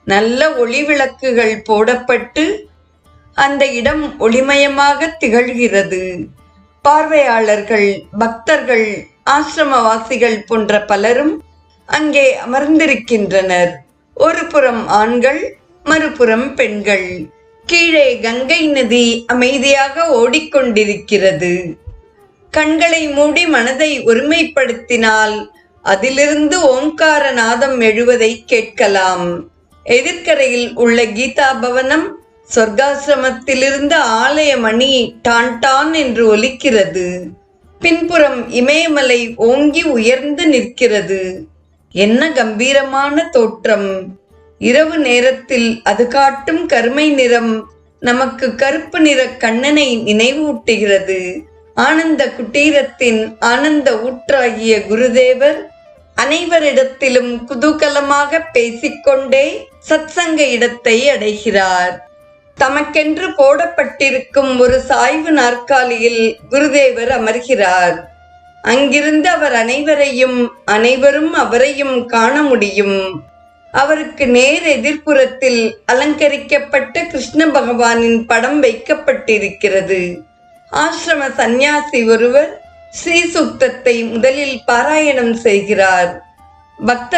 நல்ல ஒளி விளக்குகள் போடப்பட்டு அந்த இடம் ஒளிமயமாக திகழ்கிறது. பார்வையாளர்கள், பக்தர்கள், ஆசிரமவாசிகள் போன்ற பலரும் அங்கே அமர்ந்திருக்கின்றனர். ஒரு புறம் ஆண்கள், மறுபுறம் பெண்கள். கீழே கங்கை நதி அமைதியாக ஓடிக்கொண்டிருக்கிறது. கண்களை மூடி மனதை ஒருமைப்படுத்தினால் அதிலிருந்து ஓங்கார நாதம் எழுவதை கேட்கலாம். எதிர்க்கரையில் உள்ள கீதா பவனம் சொர்க்காசிரமத்திலிருந்து ஆலய மணி டான் டான் என்று ஒலிக்கிறது. பின்புறம் இமயமலை ஓங்கி உயர்ந்து நிற்கிறது. என்ன கம்பீரமான தோற்றம்! இரவு நேரத்தில் அது காட்டும் கருமை நிறம் நமக்கு கருப்பு நிற கண்ணனை நினைவூட்டுகிறது. ஆனந்த குட்டீரத்தின் ஆனந்த ஊற்றாகிய குருதேவர் அனைவரிடத்திலும் குதூகலமாக பேசிக்கொண்டே சத்சங்க இடத்தை அடைகிறார். தமக்கென்று போடப்பட்டிருக்கும் ஒரு சாய்வு நாற்காலியில் குருதேவர் அமர்கிறார். அங்கிருந்து அவர் அனைவரும் அவரையும் காண முடியும். அவருக்கு நேர் எதிர்ப்புறத்தில் அலங்கரிக்கப்பட்ட கிருஷ்ண பகவானின் படம் வைக்கப்பட்டிருக்கிறது. ஆசிரம சந்நியாசி ஒருவர் ஸ்ரீ சுக்தத்தை முதலில் பாராயணம் செய்கிறார். பக்தர்